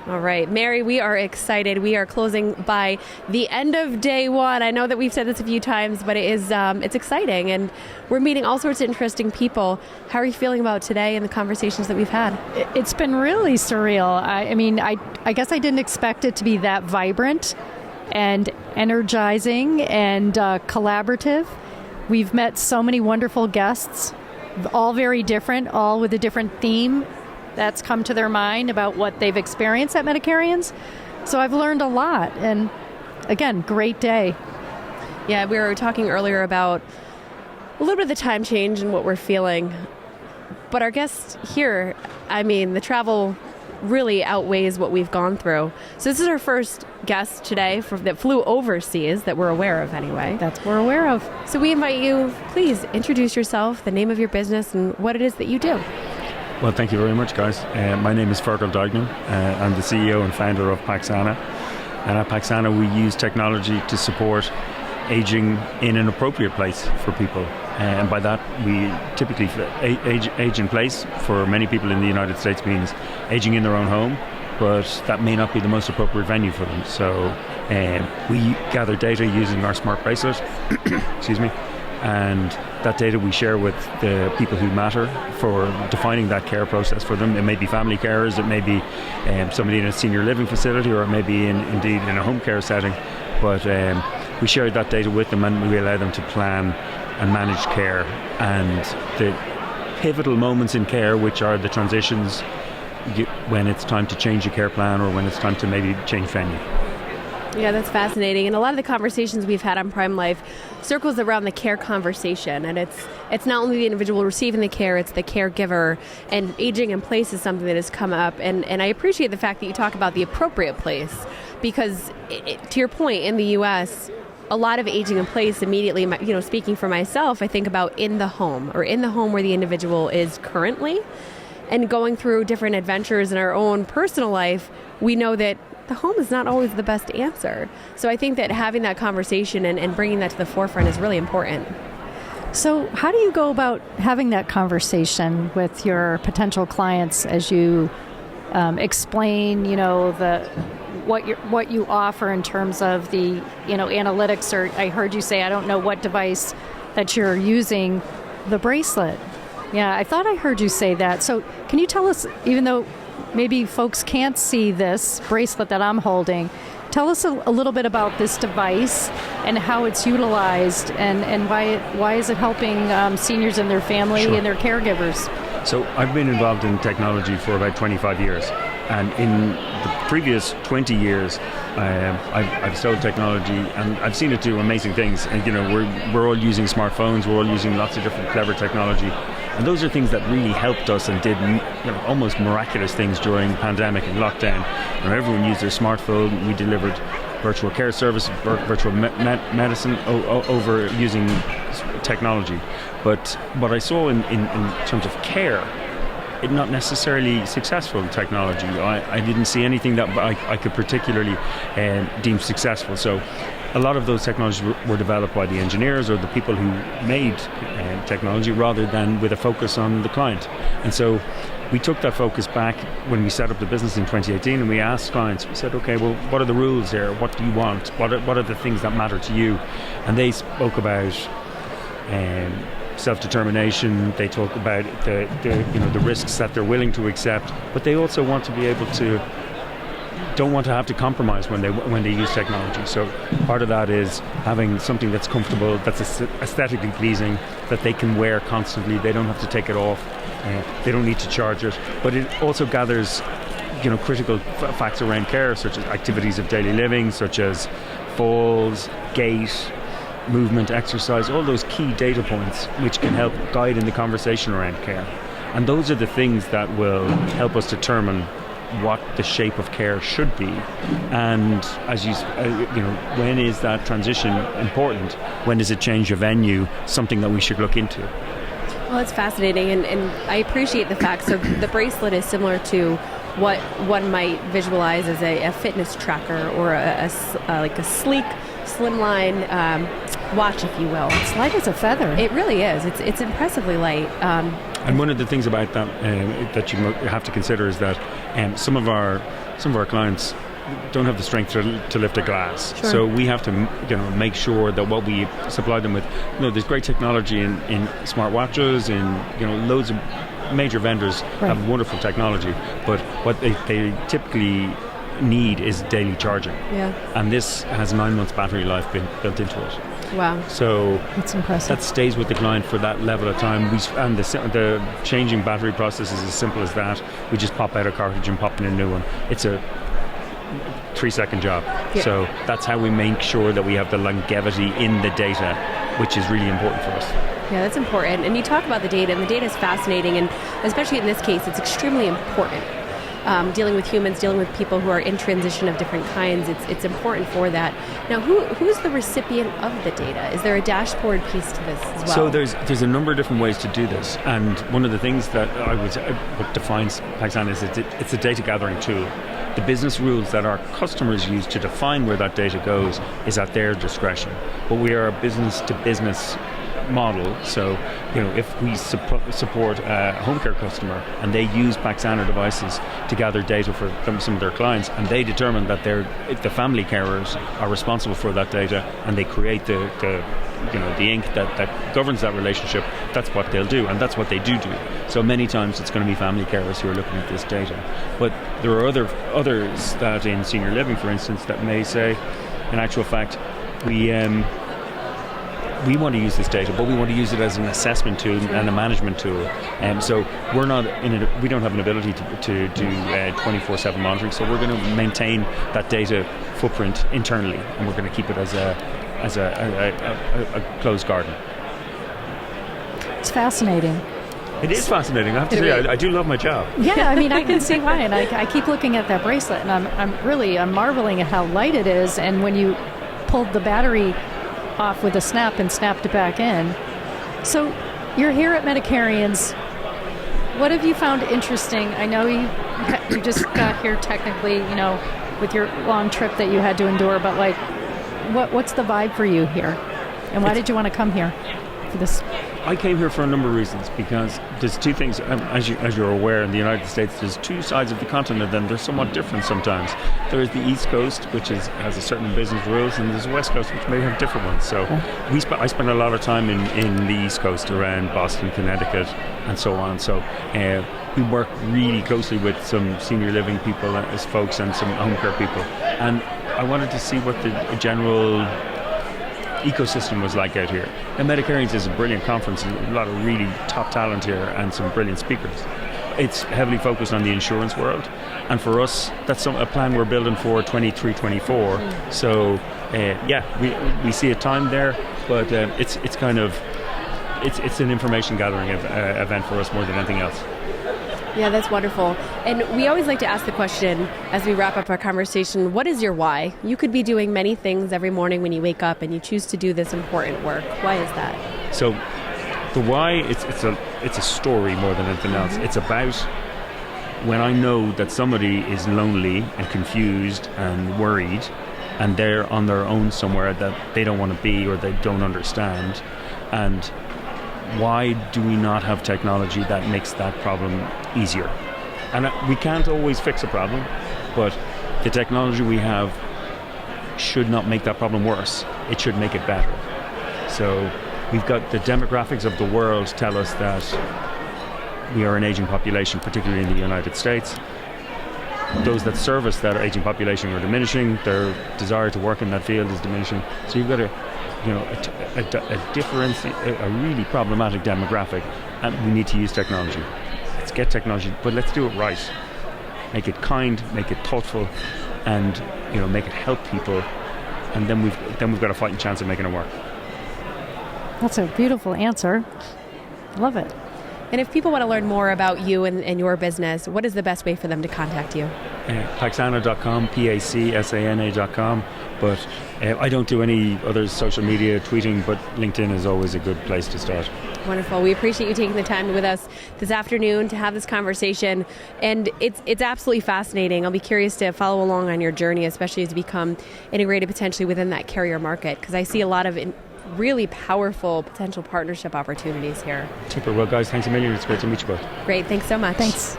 All right, Mary, we are excited. We are closing by the end of day one. I know that we've said this a few times, but it's exciting, and we're meeting all sorts of interesting people. How are you feeling about today and the conversations that we've had? It's been really surreal. I guess I didn't expect it to be that vibrant and energizing and collaborative. We've met so many wonderful guests, all very different, all with a different theme that's come to their mind about what they've experienced at Medicarians. So I've learned a lot, and again, great day. Yeah, we were talking earlier about a little bit of the time change and what we're feeling. But our guests here, the travel really outweighs what we've gone through. So this is our first guest today that flew overseas, that we're aware of anyway. That's what we're aware of. So we invite you, please introduce yourself, the name of your business, and what it is that you do. Well, thank you very much, guys. My name is Feargal Duignan. I'm the CEO and founder of PacSana. And at PacSana, we use technology to support aging in an appropriate place for people. And by that, we typically age in place for many people in the United States means aging in their own home, but that may not be the most appropriate venue for them. So we gather data using our smart bracelet, excuse me, and that data we share with the people who matter for defining that care process for them. It may be family carers, it may be somebody in a senior living facility, or it may be indeed in a home care setting. But we share that data with them, and we allow them to plan and manage care, and the pivotal moments in care, which are the transitions when it's time to change a care plan or when it's time to maybe change venue. Yeah, that's fascinating. And a lot of the conversations we've had on Prime Life circles around the care conversation. And it's not only the individual receiving the care, it's the caregiver. And aging in place is something that has come up. And I appreciate the fact that you talk about the appropriate place, because to your point, in the U.S., a lot of aging in place immediately, speaking for myself, I think about in the home, or in the home where the individual is currently. And going through different adventures in our own personal life, we know that the home is not always the best answer. So I think that having that conversation and bringing that to the forefront is really important. So how do you go about having that conversation with your potential clients as you explain, what you offer in terms of the, analytics? Or I heard you say, I don't know what device that you're using, the bracelet. Yeah, I thought I heard you say that. So can you tell us, even though maybe folks can't see this bracelet that I'm holding, tell us a little bit about this device and how it's utilized, and why is it helping seniors and their family Sure. and their caregivers? So I've been involved in technology for about 25 years. And in the previous 20 years, I've sold technology, and I've seen it do amazing things. And we're all using smartphones, we're all using lots of different clever technology, and those are things that really helped us and did almost miraculous things during the pandemic and lockdown. Everyone used their smartphone. We delivered virtual care service, virtual medicine over using technology. But what I saw in terms of care, it not necessarily successful technology. I didn't see anything that I could particularly deem successful. So a lot of those technologies were developed by the engineers or the people who made technology, rather than with a focus on the client. And so we took that focus back when we set up the business in 2018, and we asked clients, we said, okay, well, what are the rules here? What do you want? What are the things that matter to you? And they spoke about self-determination. They talk about the risks that they're willing to accept, but they also want to be able to, don't want to have to compromise when they use technology. So part of that is having something that's comfortable, that's aesthetically pleasing, that they can wear constantly. They don't have to take it off. They don't need to charge it. But it also gathers critical facts around care, such as activities of daily living, such as falls, gait, movement, exercise, all those key data points which can help guide in the conversation around care. And those are the things that will help us determine what the shape of care should be. And as when is that transition important? When does it change a venue? Something that we should look into. Well, it's fascinating, and I appreciate the fact. So the bracelet is similar to what one might visualize as a fitness tracker, or a sleek, slimline watch, if you will. It's light as a feather. It really is. It's impressively light. And one of the things about that that you have to consider is that some of our some of our clients don't have the strength to lift a glass. Sure. So we have to, make sure that what we supply them with, there's great technology in smartwatches, in, loads of major vendors have wonderful technology, but what they typically need is daily charging. Yeah. And this has 9 months battery life built into it. Wow. So that's impressive. That stays with the client for that level of time. And the changing battery process is as simple as that. We just pop out a cartridge and pop in a new one. It's a 3-second job. Yeah. So that's how we make sure that we have the longevity in the data, which is really important for us. Yeah, that's important. And you talk about the data, and the data is fascinating, and especially in this case, it's extremely important. Dealing with humans, dealing with people who are in transition of different kinds, it's important for that. Now, who's the recipient of the data? Is there a dashboard piece to this as well? So there's a number of different ways to do this, and one of the things that what defines PacSana is it's a data gathering tool. The business rules that our customers use to define where that data goes is at their discretion. But we are a business-to-business model, so if we support a home care customer and they use PacSana devices to gather data for some of their clients, and they determine that the family carers are responsible for that data, and they create the ink that governs that relationship, that's what they'll do, and that's what they do. So many times it's going to be family carers who are looking at this data. But there are others that in senior living, for instance, that may say, in actual fact, we want to use this data, but we want to use it as an assessment tool and a management tool. So we're not we don't have an ability to do 24/7 monitoring. So we're going to maintain that data footprint internally, and we're going to keep it as a closed garden. It's fascinating. It is fascinating. I have to say, I do love my job. Yeah, I mean, I can see why, and I keep looking at that bracelet, and I'm marveling at how light it is, and when you pulled the battery off with a snap and snapped it back in. So you're here at Medicarians. What have you found interesting? I know you just got here technically, with your long trip that you had to endure, but what's the vibe for you here? And why did you want to come here for this? I came here for a number of reasons, because there's two things, as you're aware, in the United States, there's two sides of the continent, and they're somewhat different sometimes. There is the East Coast, which has a certain business rules, and there's the West Coast, which may have different ones. So I spent a lot of time in the East Coast, around Boston, Connecticut, and so on. So we work really closely with some senior living people, as folks, and some home care people. And I wanted to see what the general ecosystem was like out here. And Medicarians is a brilliant conference, and a lot of really top talent here, and some brilliant speakers. It's heavily focused on the insurance world, and for us, that's a plan we're building for 23-24. So we see a time there, but it's an information gathering event for us more than anything else. Yeah, that's wonderful. And we always like to ask the question as we wrap up our conversation, what is your why? You could be doing many things every morning when you wake up, and you choose to do this important work. Why is that? So the why, it's a story more than anything else. It's about when I know that somebody is lonely and confused and worried, and they're on their own somewhere that they don't want to be, or they don't understand, and why do we not have technology that makes that problem easier? And we can't always fix a problem, but the technology we have should not make that problem worse. It should make it better. So we've got the demographics of the world tell us that we are an aging population, particularly in the United States. Those that service that aging population are diminishing. Their desire to work in that field is diminishing. So you've got a really problematic demographic, and we need to use technology. Let's get technology, but let's do it right. Make it kind, make it thoughtful, and make it help people, and then we've got a fighting chance of making it work. That's a beautiful answer. Love it. And if people want to learn more about you and your business, what is the best way for them to contact you? PacSana.com, PacSana.com. But I don't do any other social media tweeting, but LinkedIn is always a good place to start. Wonderful. We appreciate you taking the time with us this afternoon to have this conversation. And it's absolutely fascinating. I'll be curious to follow along on your journey, especially as you become integrated potentially within that carrier market, because I see a lot of really powerful potential partnership opportunities here. Super. Well, guys, thanks a million. It's great to meet you both. Great. Thanks so much. Thanks.